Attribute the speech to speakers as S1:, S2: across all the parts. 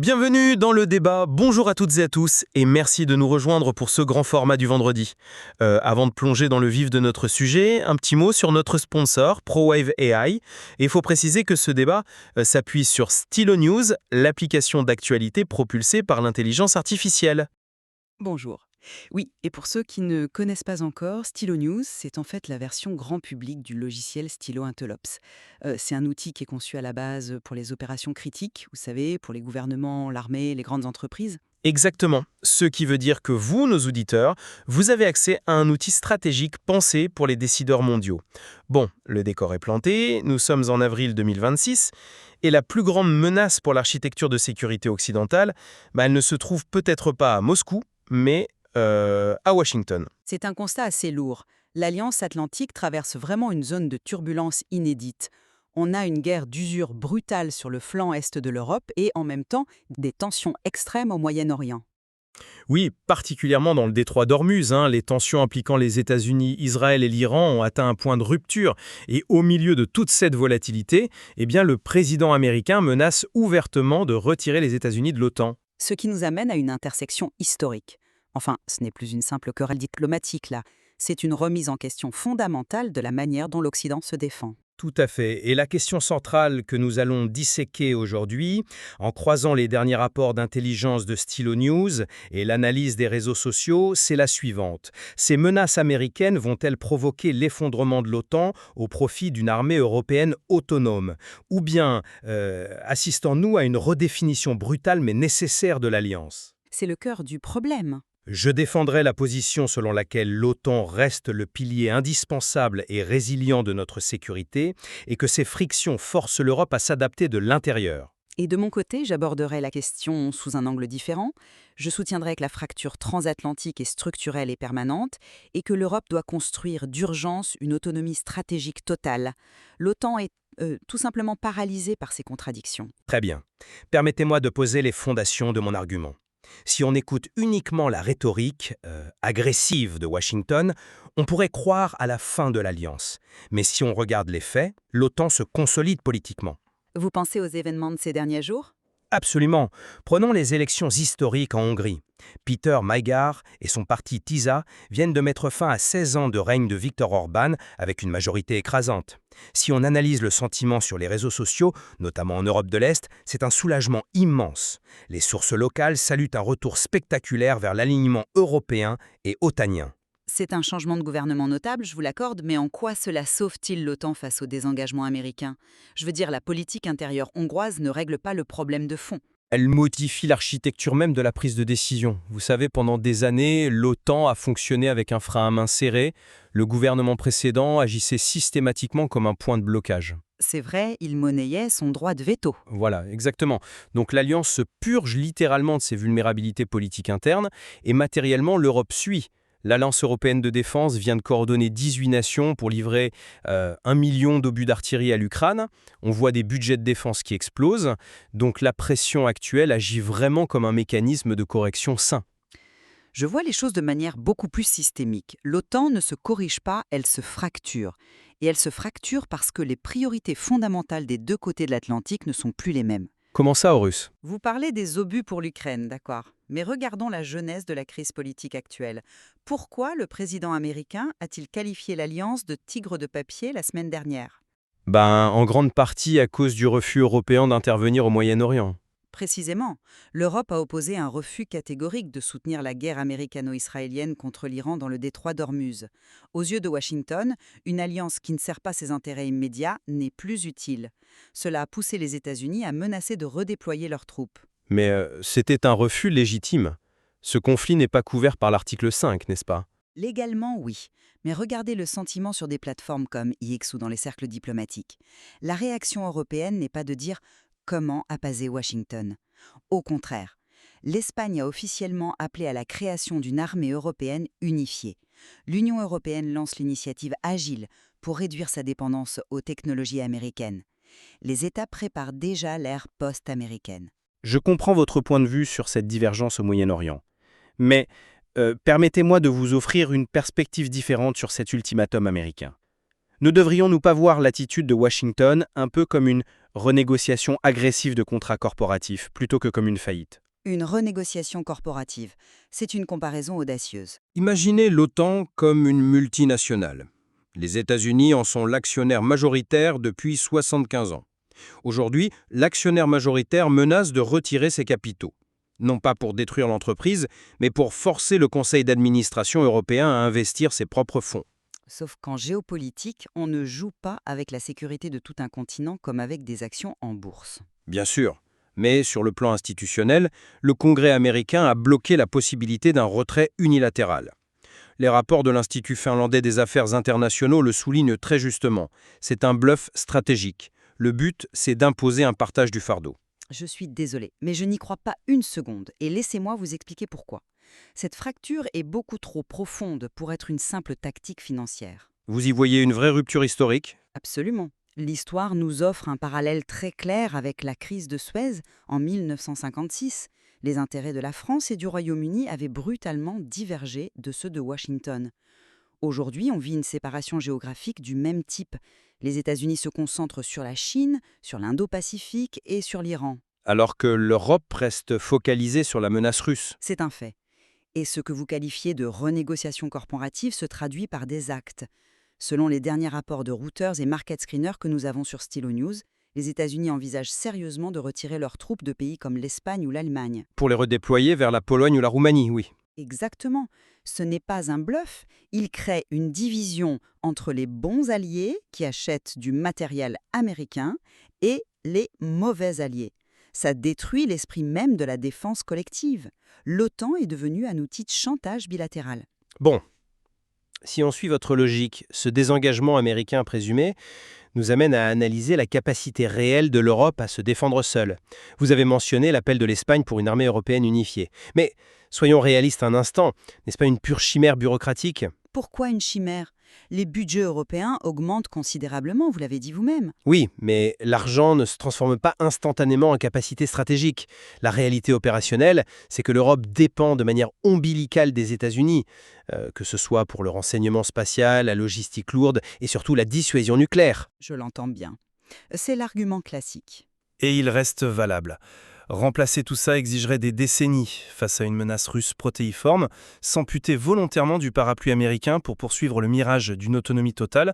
S1: Bienvenue dans le débat, bonjour à toutes et à tous et merci de nous rejoindre pour ce grand format du vendredi. Avant de plonger dans le vif de notre sujet, un petit mot sur notre sponsor, ProWave AI. Et il faut préciser que ce débat s'appuie sur Stylo News, l'application d'actualité propulsée par l'intelligence artificielle.
S2: Bonjour. Oui, et pour ceux qui ne connaissent pas encore, Stylo News, c'est en fait la version grand public du logiciel Stylo Intelops. C'est un outil qui est conçu à la base pour les opérations critiques, vous savez, pour les gouvernements, l'armée, les grandes entreprises.
S1: Exactement, ce qui veut dire que vous, nos auditeurs, vous avez accès à un outil stratégique pensé pour les décideurs mondiaux. Bon, le décor est planté, nous sommes en avril 2026, et la plus grande menace pour l'architecture de sécurité occidentale, elle ne se trouve peut-être pas à Moscou, mais à Washington.
S2: C'est un constat assez lourd. L'Alliance Atlantique traverse vraiment une zone de turbulence inédite. On a une guerre d'usure brutale sur le flanc est de l'Europe et en même temps des tensions extrêmes au Moyen-Orient.
S1: Oui, particulièrement dans le détroit d'Ormuz, les tensions impliquant les États-Unis, Israël et l'Iran ont atteint un point de rupture. Et au milieu de toute cette volatilité, le président américain menace ouvertement de retirer les États-Unis de l'OTAN.
S2: Ce qui nous amène à une intersection historique. Enfin, ce n'est plus une simple querelle diplomatique là, c'est une remise en question fondamentale de la manière dont l'Occident se défend.
S1: Tout à fait. Et la question centrale que nous allons disséquer aujourd'hui, en croisant les derniers rapports d'intelligence de Stylo News et l'analyse des réseaux sociaux, c'est la suivante. Ces menaces américaines vont-elles provoquer l'effondrement de l'OTAN au profit d'une armée européenne autonome? Ou bien assistons-nous à une redéfinition brutale mais nécessaire de l'Alliance?
S2: C'est le cœur du problème.
S1: Je défendrai la position selon laquelle l'OTAN reste le pilier indispensable et résilient de notre sécurité et que ces frictions forcent l'Europe à s'adapter de l'intérieur.
S2: Et de mon côté, j'aborderai la question sous un angle différent. Je soutiendrai que la fracture transatlantique est structurelle et permanente et que l'Europe doit construire d'urgence une autonomie stratégique totale. L'OTAN est tout simplement paralysée par ces contradictions.
S1: Très bien. Permettez-moi de poser les fondations de mon argument. Si on écoute uniquement la rhétorique agressive de Washington, on pourrait croire à la fin de l'Alliance. Mais si on regarde les faits, l'OTAN se consolide politiquement.
S2: Vous pensez aux événements de ces derniers jours ?
S1: Absolument. Prenons les élections historiques en Hongrie. Peter Magyar et son parti TISA viennent de mettre fin à 16 ans de règne de Viktor Orban avec une majorité écrasante. Si on analyse le sentiment sur les réseaux sociaux, notamment en Europe de l'Est, c'est un soulagement immense. Les sources locales saluent un retour spectaculaire vers l'alignement européen et otanien.
S2: C'est un changement de gouvernement notable, je vous l'accorde, mais en quoi cela sauve-t-il l'OTAN face au désengagement américain ? Je veux dire, la politique intérieure hongroise ne règle pas le problème de fond.
S1: Elle modifie l'architecture même de la prise de décision. Vous savez, pendant des années, l'OTAN a fonctionné avec un frein à main serré. Le gouvernement précédent agissait systématiquement comme un point de blocage.
S2: C'est vrai, il monnayait son droit de veto.
S1: Voilà, exactement. Donc l'Alliance se purge littéralement de ses vulnérabilités politiques internes et matériellement l'Europe suit. L'Alliance européenne de défense vient de coordonner 18 nations pour livrer 1 million d'obus d'artillerie à l'Ukraine. On voit des budgets de défense qui explosent. Donc la pression actuelle agit vraiment comme un mécanisme de correction sain.
S2: Je vois les choses de manière beaucoup plus systémique. L'OTAN ne se corrige pas, elle se fracture. Et elle se fracture parce que les priorités fondamentales des deux côtés de l'Atlantique ne sont plus les mêmes.
S1: Comment ça, Horus?
S2: Vous parlez des obus pour l'Ukraine, d'accord. Mais regardons la genèse de la crise politique actuelle. Pourquoi le président américain a-t-il qualifié l'Alliance de tigre de papier la semaine dernière ?
S1: En grande partie à cause du refus européen d'intervenir au Moyen-Orient.
S2: Précisément, l'Europe a opposé un refus catégorique de soutenir la guerre américano-israélienne contre l'Iran dans le détroit d'Ormuz. Aux yeux de Washington, une alliance qui ne sert pas ses intérêts immédiats n'est plus utile. Cela a poussé les États-Unis à menacer de redéployer leurs troupes.
S1: Mais c'était un refus légitime. Ce conflit n'est pas couvert par l'article 5, n'est-ce pas?
S2: Légalement, oui. Mais regardez le sentiment sur des plateformes comme X ou dans les cercles diplomatiques. La réaction européenne n'est pas de dire comment apaiser Washington. Au contraire, l'Espagne a officiellement appelé à la création d'une armée européenne unifiée. L'Union européenne lance l'initiative Agile pour réduire sa dépendance aux technologies américaines. Les États préparent déjà l'ère post-américaine.
S1: Je comprends votre point de vue sur cette divergence au Moyen-Orient. Mais permettez-moi de vous offrir une perspective différente sur cet ultimatum américain. Ne devrions-nous pas voir l'attitude de Washington un peu comme une Renégociation agressive de contrats corporatifs, plutôt que comme une faillite.
S2: Une renégociation corporative. C'est une comparaison audacieuse.
S1: Imaginez l'OTAN comme une multinationale. Les États-Unis en sont l'actionnaire majoritaire depuis 75 ans. Aujourd'hui, l'actionnaire majoritaire menace de retirer ses capitaux. Non pas pour détruire l'entreprise, mais pour forcer le conseil d'administration européen à investir ses propres fonds.
S2: Sauf qu'en géopolitique, on ne joue pas avec la sécurité de tout un continent comme avec des actions en bourse.
S1: Bien sûr, mais sur le plan institutionnel, le Congrès américain a bloqué la possibilité d'un retrait unilatéral. Les rapports de l'Institut finlandais des affaires internationaux le soulignent très justement. C'est un bluff stratégique. Le but, c'est d'imposer un partage du fardeau.
S2: Je suis désolée, mais je n'y crois pas une seconde, et laissez-moi vous expliquer pourquoi. Cette fracture est beaucoup trop profonde pour être une simple tactique financière.
S1: Vous y voyez une vraie rupture historique?
S2: Absolument. L'histoire nous offre un parallèle très clair avec la crise de Suez en 1956. Les intérêts de la France et du Royaume-Uni avaient brutalement divergé de ceux de Washington. Aujourd'hui, on vit une séparation géographique du même type. Les États-Unis se concentrent sur la Chine, sur l'Indo-Pacifique et sur l'Iran.
S1: Alors que l'Europe reste focalisée sur la menace russe.
S2: C'est un fait. Et ce que vous qualifiez de renégociation corporative se traduit par des actes. Selon les derniers rapports de Reuters et Market Screener que nous avons sur Stilo News, les États-Unis envisagent sérieusement de retirer leurs troupes de pays comme l'Espagne ou l'Allemagne.
S1: Pour les redéployer vers la Pologne ou la Roumanie, oui.
S2: Exactement. Ce n'est pas un bluff. Ils créent une division entre les bons alliés qui achètent du matériel américain et les mauvais alliés. Ça détruit l'esprit même de la défense collective. L'OTAN est devenue un outil de chantage bilatéral.
S1: Bon, si on suit votre logique, ce désengagement américain présumé nous amène à analyser la capacité réelle de l'Europe à se défendre seule. Vous avez mentionné l'appel de l'Espagne pour une armée européenne unifiée. Mais soyons réalistes un instant, n'est-ce pas une pure chimère bureaucratique?
S2: Pourquoi une chimère? Les budgets européens augmentent considérablement, vous l'avez dit vous-même.
S1: Oui, mais l'argent ne se transforme pas instantanément en capacité stratégique. La réalité opérationnelle, c'est que l'Europe dépend de manière ombilicale des États-Unis, que ce soit pour le renseignement spatial, la logistique lourde et surtout la dissuasion nucléaire.
S2: Je l'entends bien. C'est l'argument classique.
S3: Et il reste valable. Remplacer tout ça exigerait des décennies face à une menace russe protéiforme. S'amputer volontairement du parapluie américain pour poursuivre le mirage d'une autonomie totale,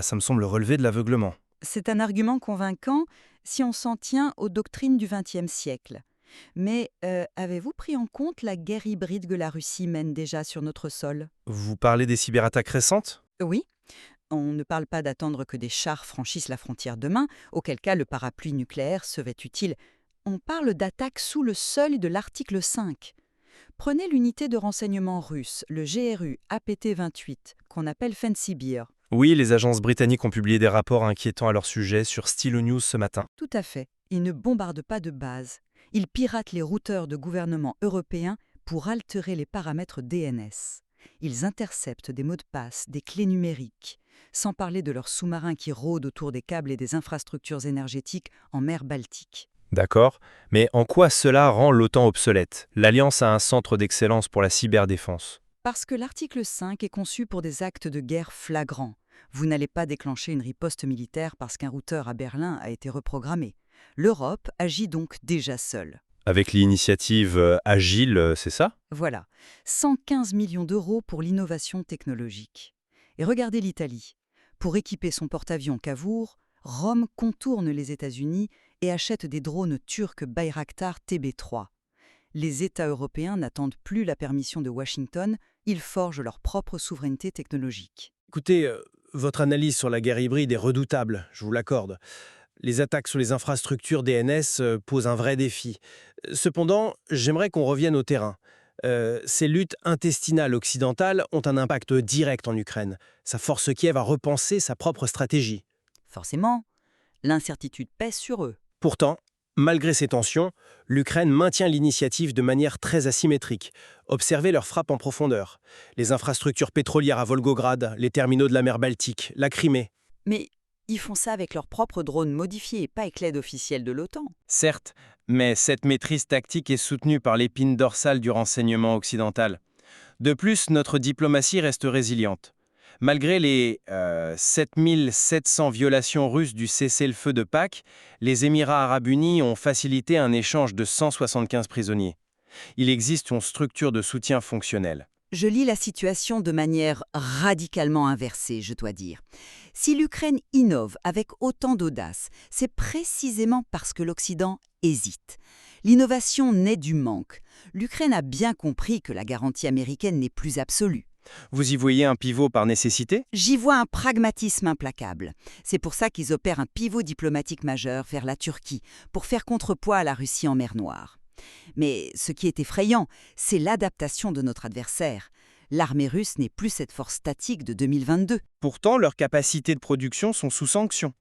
S3: ça me semble relever de l'aveuglement.
S2: C'est un argument convaincant si on s'en tient aux doctrines du XXe siècle. Mais avez-vous pris en compte la guerre hybride que la Russie mène déjà sur notre sol?
S3: Vous parlez des cyberattaques récentes ?
S2: Oui. On ne parle pas d'attendre que des chars franchissent la frontière demain, auquel cas le parapluie nucléaire serait utile. On parle d'attaques sous le seuil de l'article 5. Prenez l'unité de renseignement russe, le GRU APT-28, qu'on appelle Fancy Bear.
S3: Oui, les agences britanniques ont publié des rapports inquiétants à leur sujet sur Stilo News ce matin.
S2: Tout à fait. Ils ne bombardent pas de base. Ils piratent les routeurs de gouvernements européens pour altérer les paramètres DNS. Ils interceptent des mots de passe, des clés numériques, sans parler de leurs sous-marins qui rôdent autour des câbles et des infrastructures énergétiques en mer Baltique.
S3: D'accord, mais en quoi cela rend l'OTAN obsolète? L'Alliance a un centre d'excellence pour la cyberdéfense.
S2: Parce que l'article 5 est conçu pour des actes de guerre flagrants. Vous n'allez pas déclencher une riposte militaire parce qu'un routeur à Berlin a été reprogrammé. L'Europe agit donc déjà seule.
S3: Avec l'initiative Agile, c'est ça?
S2: Voilà, 115 millions d'euros pour l'innovation technologique. Et regardez l'Italie. Pour équiper son porte-avions Cavour, Rome contourne les États-Unis et achète des drones turcs Bayraktar TB3. Les États européens n'attendent plus la permission de Washington, ils forgent leur propre souveraineté technologique.
S1: Écoutez, votre analyse sur la guerre hybride est redoutable, je vous l'accorde. Les attaques sur les infrastructures DNS posent un vrai défi. Cependant, j'aimerais qu'on revienne au terrain. Ces luttes intestinales occidentales ont un impact direct en Ukraine. Ça force Kiev à repenser sa propre stratégie.
S2: Forcément, l'incertitude pèse sur eux.
S1: Pourtant, malgré ces tensions, l'Ukraine maintient l'initiative de manière très asymétrique. Observez leurs frappes en profondeur. Les infrastructures pétrolières à Volgograd, les terminaux de la mer Baltique, la Crimée.
S2: Mais ils font ça avec leurs propres drones modifiés, pas avec l'aide officielle de l'OTAN.
S1: Certes, mais cette maîtrise tactique est soutenue par l'épine dorsale du renseignement occidental. De plus, notre diplomatie reste résiliente. Malgré les 7700 violations russes du cessez-le-feu de Pâques, les Émirats arabes unis ont facilité un échange de 175 prisonniers. Il existe une structure de soutien fonctionnelle.
S2: Je lis la situation de manière radicalement inversée, je dois dire. Si l'Ukraine innove avec autant d'audace, c'est précisément parce que l'Occident hésite. L'innovation naît du manque. L'Ukraine a bien compris que la garantie américaine n'est plus absolue.
S1: Vous y voyez un pivot par nécessité?
S2: J'y vois un pragmatisme implacable. C'est pour ça qu'ils opèrent un pivot diplomatique majeur vers la Turquie, pour faire contrepoids à la Russie en mer Noire. Mais ce qui est effrayant, c'est l'adaptation de notre adversaire. L'armée russe n'est plus cette force statique de 2022.
S1: Pourtant, leurs capacités de production sont sous sanction.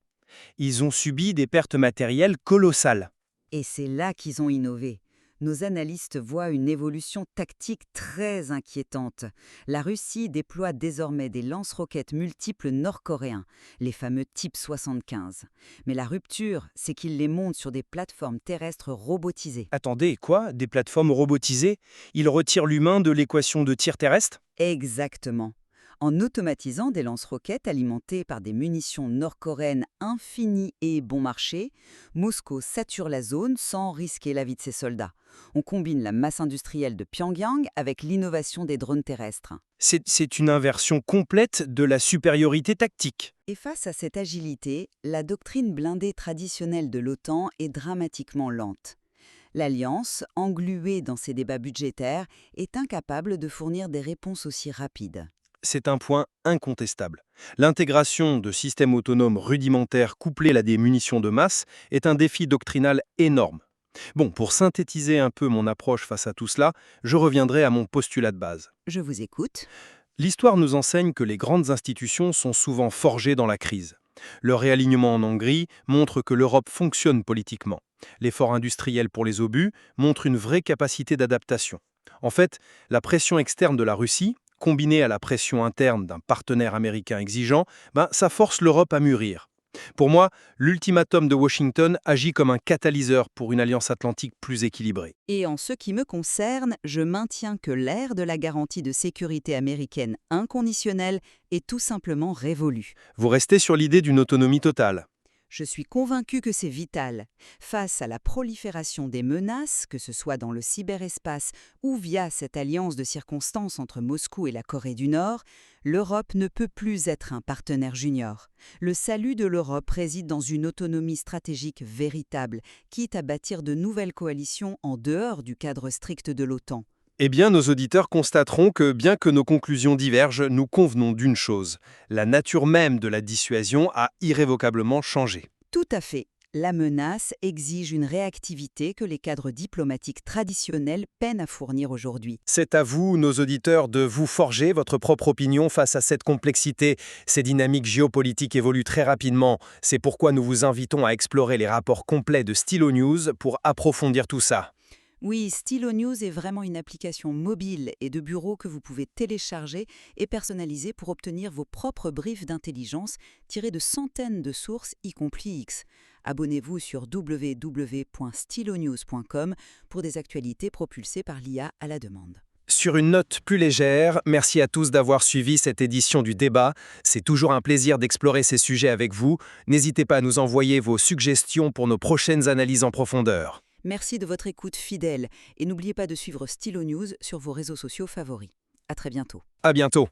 S1: Ils ont subi des pertes matérielles colossales.
S2: Et c'est là qu'ils ont innové. Nos analystes voient une évolution tactique très inquiétante. La Russie déploie désormais des lance-roquettes multiples nord-coréens, les fameux type 75. Mais la rupture, c'est qu'ils les montent sur des plateformes terrestres robotisées.
S1: Attendez, quoi? Des plateformes robotisées? Ils retirent l'humain de l'équation de tir terrestre?
S2: Exactement. En automatisant des lance-roquettes alimentées par des munitions nord-coréennes infinies et bon marché, Moscou sature la zone sans risquer la vie de ses soldats. On combine la masse industrielle de Pyongyang avec l'innovation des drones terrestres.
S1: C'est une inversion complète de la supériorité tactique.
S2: Et face à cette agilité, la doctrine blindée traditionnelle de l'OTAN est dramatiquement lente. L'Alliance, engluée dans ses débats budgétaires, est incapable de fournir des réponses aussi rapides.
S1: C'est un point incontestable. L'intégration de systèmes autonomes rudimentaires couplés à des munitions de masse est un défi doctrinal énorme. Bon, pour synthétiser un peu mon approche face à tout cela, je reviendrai à mon postulat de base.
S2: Je vous écoute.
S1: L'histoire nous enseigne que les grandes institutions sont souvent forgées dans la crise. Le réalignement en Hongrie montre que l'Europe fonctionne politiquement. L'effort industriel pour les obus montre une vraie capacité d'adaptation. En fait, la pression externe de la Russie, combinée à la pression interne d'un partenaire américain exigeant, ça force l'Europe à mûrir. Pour moi, l'ultimatum de Washington agit comme un catalyseur pour une alliance atlantique plus équilibrée.
S2: Et en ce qui me concerne, je maintiens que l'ère de la garantie de sécurité américaine inconditionnelle est tout simplement révolue.
S1: Vous restez sur l'idée d'une autonomie totale.
S2: Je suis convaincu que c'est vital. Face à la prolifération des menaces, que ce soit dans le cyberespace ou via cette alliance de circonstances entre Moscou et la Corée du Nord, l'Europe ne peut plus être un partenaire junior. Le salut de l'Europe réside dans une autonomie stratégique véritable, quitte à bâtir de nouvelles coalitions en dehors du cadre strict de l'OTAN.
S1: Eh bien, nos auditeurs constateront que, bien que nos conclusions divergent, nous convenons d'une chose. La nature même de la dissuasion a irrévocablement changé.
S2: Tout à fait. La menace exige une réactivité que les cadres diplomatiques traditionnels peinent à fournir aujourd'hui.
S1: C'est à vous, nos auditeurs, de vous forger votre propre opinion face à cette complexité. Ces dynamiques géopolitiques évoluent très rapidement. C'est pourquoi nous vous invitons à explorer les rapports complets de Stylo News pour approfondir tout ça.
S2: Oui, Stylo News est vraiment une application mobile et de bureau que vous pouvez télécharger et personnaliser pour obtenir vos propres briefs d'intelligence tirés de centaines de sources, y compris X. Abonnez-vous sur www.stylonews.com pour des actualités propulsées par l'IA à la demande.
S1: Sur une note plus légère, merci à tous d'avoir suivi cette édition du débat. C'est toujours un plaisir d'explorer ces sujets avec vous. N'hésitez pas à nous envoyer vos suggestions pour nos prochaines analyses en profondeur.
S2: Merci de votre écoute fidèle et n'oubliez pas de suivre Stylo News sur vos réseaux sociaux favoris. À très bientôt.
S1: À bientôt.